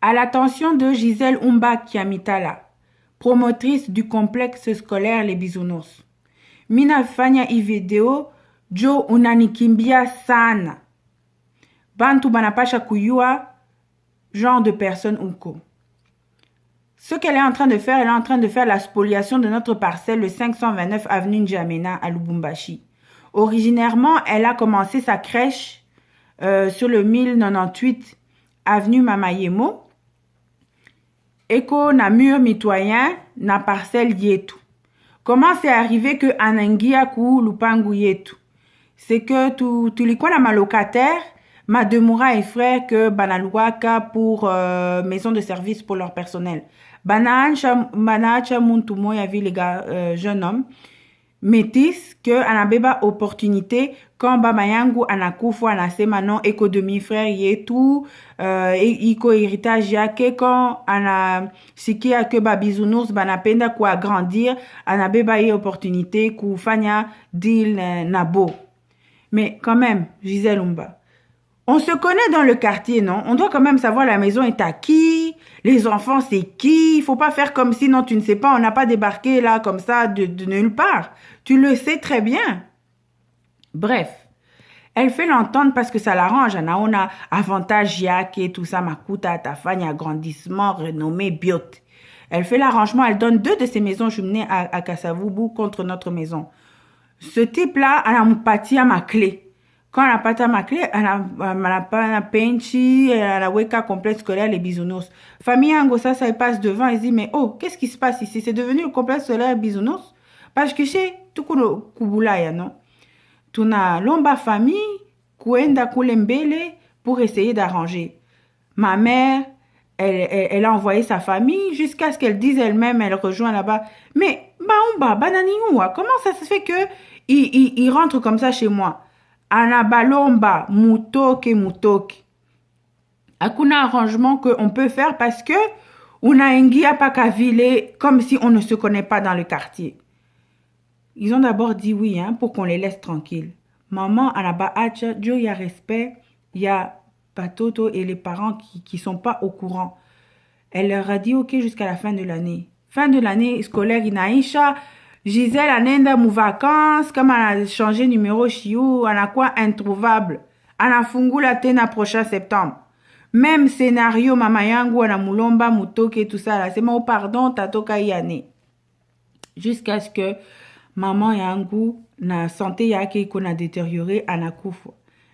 À l'attention de Gisèle Umba Kiamitala, promotrice du complexe scolaire Les Bisounours. Mina fanya hii video jo unanikimbia sana. Bantu banapasha kuyua genre de personne uko. Ce qu'elle est en train de faire, elle est en train de faire la spoliation de notre parcelle, le 529 avenue N'Djamena à Lubumbashi. Originairement, elle a commencé sa crèche sur le 1098 avenue Mamayemo. Eko na mur mitoyen na parcelle yetu. Comment c'est arrivé que anangia ku lupangu yetu? C'est que tulikuwa na malocataire, Mademura et frère que banaluaka pour maison de service pour leur personnel. Banaacha muntu moya vi les gars, jeune homme, métis que anabeba opportunité quand baba yangu anakufu anasema non eko demi frère yetu iko héritage yake quand anasikia que ba bisounours banapenda ku agrandir anabeba ye opportunité kufanya deal nabo. Mais quand même, Gisèle Umba, on se connaît dans le quartier, non? On doit quand même savoir la maison est à qui, les enfants c'est qui. Il faut pas faire comme si non, tu ne sais pas, on n'a pas débarqué là comme ça de nulle part. Tu le sais très bien. Bref, elle fait l'entendre parce que ça l'arrange. On a avantage yak et tout ça, makuta, tafanya, agrandissement, renommée, biot. Elle fait l'arrangement, elle donne 2 de ses maisons jumelées à Kasavubu contre notre maison. Ce type-là, elle a pâti à ma clé. Quand elle a pâti à ma clé, elle a penchi, elle a weka complexe scolaire Les Bisounours. Famille Angossa, ça, elle passe devant, elle dit, mais oh, qu'est-ce qui se passe ici? C'est devenu le complexe scolaire Bisounours? Parce que chez tout kubulaya, non? Tuna lomba famille, kuenda kulembele pour essayer d'arranger. Ma mère, elle a envoyé sa famille jusqu'à ce qu'elle dise elle-même, elle rejoint là-bas. Mais, baumba, bananiwa, comment ça se fait que il rentre comme ça chez moi? Anabalomba, mutoke. Hakuna arrangement qu'on peut faire parce que on a ingia pakavile comme si on ne se connaît pas dans le quartier. Ils ont d'abord dit oui, hein, pour qu'on les laisse tranquilles. Maman, anaba acha, Dieu, il y a respect, il y a Patoto et les parents qui sont pas au courant. Elle leur a dit ok jusqu'à la fin de l'année. Fin de l'année scolaire, Inaisha, Gisèle anenda mou vacances, comme elle a changé numéro chiou, elle a quoi introuvable. Elle a fungula tena prochain septembre. Même scénario, mama yangu, ana mulomba, mutoke, tout ça là. C'est mon pardon, tatoka yane. Jusqu'à ce que maman yangu, na santé yake qu'on a détérioré, ana kufu.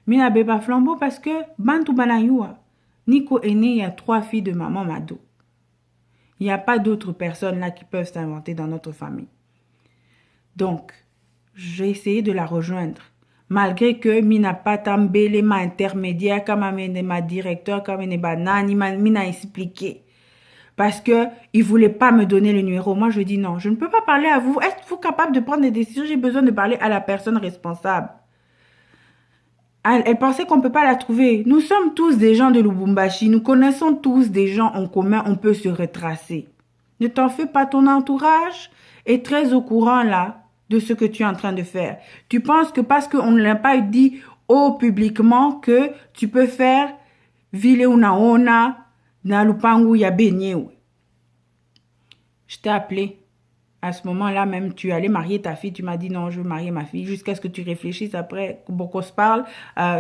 Mina beba flambeau parce que bantu banayua. Nico est né, il y a 3 filles de maman Mado. Il n'y a pas d'autres personnes là qui peuvent s'inventer dans notre famille. Donc, j'ai essayé de la rejoindre. Malgré que mina patambele ma intermédiaire, comme ma directeur, comme nani, mina expliqué. Parce que il voulait pas me donner le numéro. Moi, je dis non, je ne peux pas parler à vous. Êtes-vous capable de prendre des décisions? J'ai besoin de parler à la personne responsable. Elle pensait qu'on ne peut pas la trouver. Nous sommes tous des gens de Lubumbashi. Nous connaissons tous des gens en commun. On peut se retracer. Ne t'en fais pas, ton entourage est très au courant là de ce que tu es en train de faire. Tu penses que parce qu'on ne l'a pas dit haut publiquement que tu peux faire vile unaona na lupangu ya benye. Je t'ai appelé. À ce moment-là, même, tu allais marier ta fille. Tu m'as dit non, je veux marier ma fille. Jusqu'à ce que tu réfléchisses après, qu'on se parle,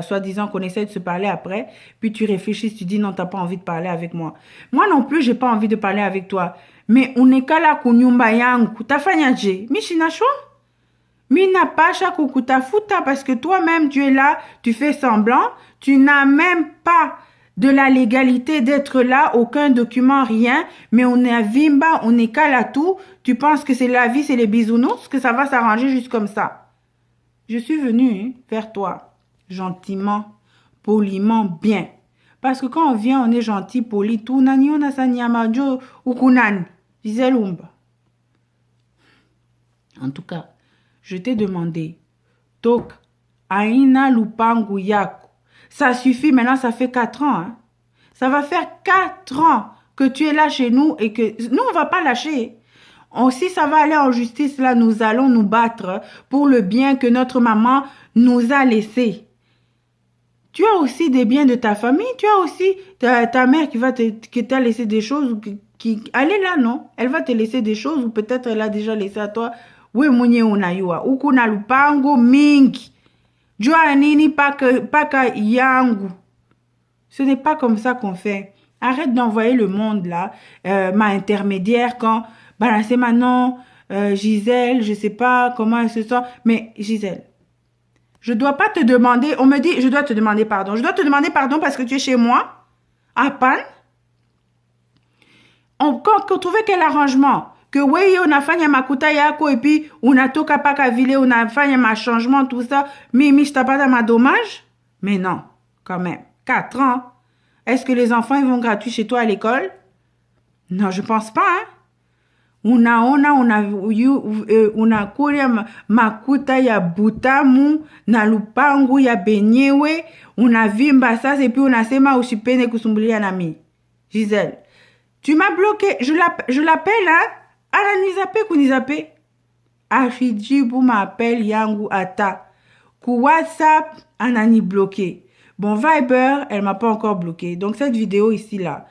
soi-disant qu'on essaie de se parler après. Puis tu réfléchisses, tu dis non, t'as pas envie de parler avec moi. Moi non plus, j'ai pas envie de parler avec toi. Mais unekala kunyumba yangu. Tafanyaje? Mishinashwa? Mina pasha kukutafuta parce que toi-même, tu es là, tu fais semblant. Tu n'as même pas de la légalité d'être là, aucun document, rien, mais on est à Vimba, on est Kalatou, tu penses que c'est la vie, c'est les bisounours, que ça va s'arranger juste comme ça. Je suis venue vers toi, gentiment, poliment, bien. Parce que quand on vient, on est gentil, poli, tout, nani, on a sa nyamajo, ukunan, Gisèle Umba. En tout cas, je t'ai demandé, tok, aina lupangu yako. Ça suffit, maintenant ça fait 4 ans. Hein. Ça va faire 4 ans que tu es là chez nous et que nous, on ne va pas lâcher. Si ça va aller en justice, là, nous allons nous battre pour le bien que notre maman nous a laissé. Tu as aussi des biens de ta famille. Tu as aussi ta mère qui t'a laissé des choses. Elle est là, non? Elle va te laisser des choses ou peut-être elle a déjà laissé à toi. We mwenye unayua. Uku na lupango mingi. Jua nini paka yangu. Ce n'est pas comme ça qu'on fait. Arrête d'envoyer le monde là, ma intermédiaire quand, bah c'est maintenant, Gisèle, je sais pas comment elle se sent, mais Gisèle, je dois pas te demander, on me dit, je dois te demander pardon. Je dois te demander pardon parce que tu es chez moi, à Panne. Quand trouvait quel arrangement? Que oui, on a fait makuta yako et puis on a toka paka vile, on a fait un changement, tout ça. Mimi, je t'ai pas ma dommage? Mais non, quand même. 4 ans. Est-ce que les enfants ils vont gratuits chez toi à l'école? Non, je pense pas. Hein? Kuria makuta ya butamu na lupangu ya benyewe, unavimba sasa et puis unasema usipende kusumbulia nami. Gisèle, tu m'as bloqué. Je l'appelle, hein? Ananizape kunizape. Afijibu m'appelle yangu ata. Ku WhatsApp, anani bloqué. Bon, Viber, elle m'a pas encore bloqué. Donc, cette vidéo ici, là,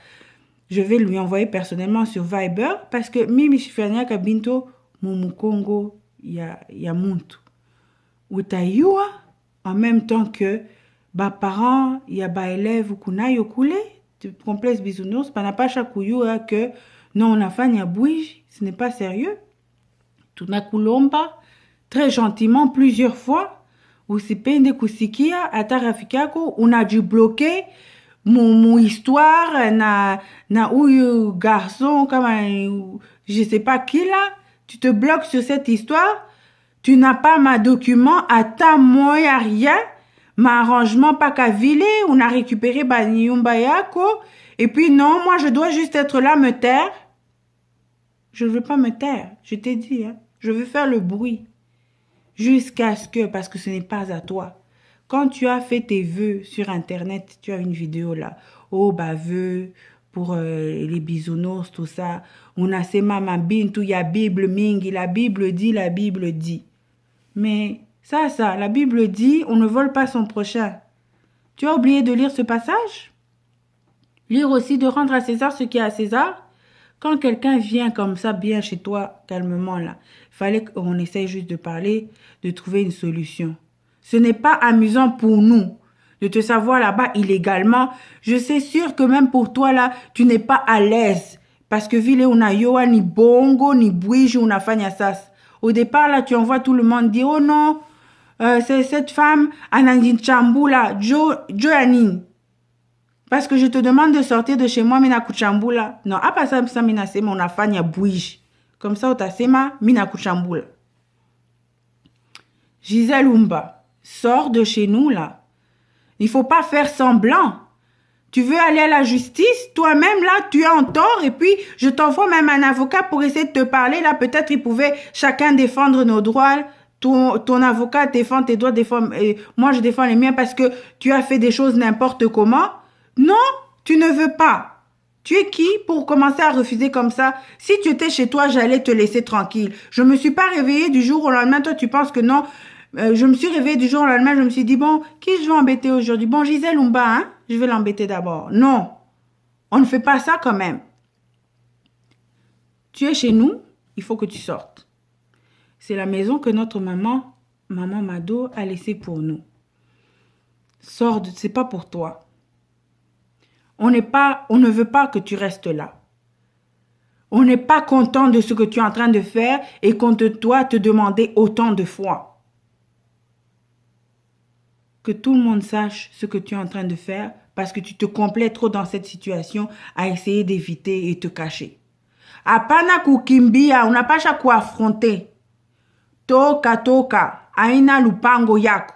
je vais lui envoyer personnellement sur Viber parce que mimi shifanya kabinto mumukongo ya muntu. Utayua en même temps que ba parents ya ba élèves kunayo kule, complexe bisounours, panapasha kuyua que non on a fanya bouige, ce n'est pas sérieux. Tunakulomba très gentiment plusieurs fois. Usipende kusikia hata rafiki yako unaju bloquer mu histoire na huyu garçon kama je sais pas qui là, tu te bloques sur cette histoire, tu n'as pas ma document, hata moya rien, ma arrangement pas qu'à vile, on a récupéré ba nyumba yako et puis non, moi je dois juste être là me taire. Je ne veux pas me taire, je t'ai dit hein, je veux faire le bruit. Jusqu'à ce que, parce que ce n'est pas à toi. Quand tu as fait tes vœux sur Internet, tu as une vidéo là. Oh, bah, vœux pour les bisounours, tout ça. On a ces maman bintou, il y a Bible mingi. La Bible dit, la Bible dit. Mais ça, la Bible dit, on ne vole pas son prochain. Tu as oublié de lire ce passage? Lire aussi de rendre à César ce qui est à César? Quand quelqu'un vient comme ça, bien chez toi, calmement là, il fallait qu'on essaye juste de parler, de trouver une solution. Ce n'est pas amusant pour nous de te savoir là-bas illégalement. Je sais sûr que même pour toi là, tu n'es pas à l'aise. Parce que vile una yoa ni bongo, ni bouige, una fanyasas. Au départ là, tu envoies tout le monde dire, oh non, c'est cette femme, Anandine Chambula, Joanine. Parce que je te demande de sortir de chez moi, mina kuchambula. Non, à pas ça, mina sema, on a fanya bouige. Comme ça, ota sema, mina kuchambula. Gisèle Umba, sors de chez nous, là. Il faut pas faire semblant. Tu veux aller à la justice, toi-même, là, tu es en tort, et puis je t'envoie même un avocat pour essayer de te parler, là, peut-être il pouvait chacun défendre nos droits. Ton avocat défend tes droits, moi je défends les miens parce que tu as fait des choses n'importe comment. Non, tu ne veux pas. Tu es qui pour commencer à refuser comme ça? Si tu étais chez toi, j'allais te laisser tranquille. Je me suis pas réveillée du jour au lendemain. Toi, tu penses que non. Je me suis réveillée du jour au lendemain. Je me suis dit, bon, qui je vais embêter aujourd'hui? Bon, Gisèle Umba, hein? Je vais l'embêter d'abord. Non, on ne fait pas ça quand même. Tu es chez nous, il faut que tu sortes. C'est la maison que notre maman Mado, a laissée pour nous. Sors, c'est pas pour toi. On ne veut pas que tu restes là. On n'est pas content de ce que tu es en train de faire et qu'on doit te demander autant de fois. Que tout le monde sache ce que tu es en train de faire parce que tu te complais trop dans cette situation à essayer d'éviter et te cacher. Apana kukimbia, on n'a pas chaque quoi affronter. Toka, aina lupango yako.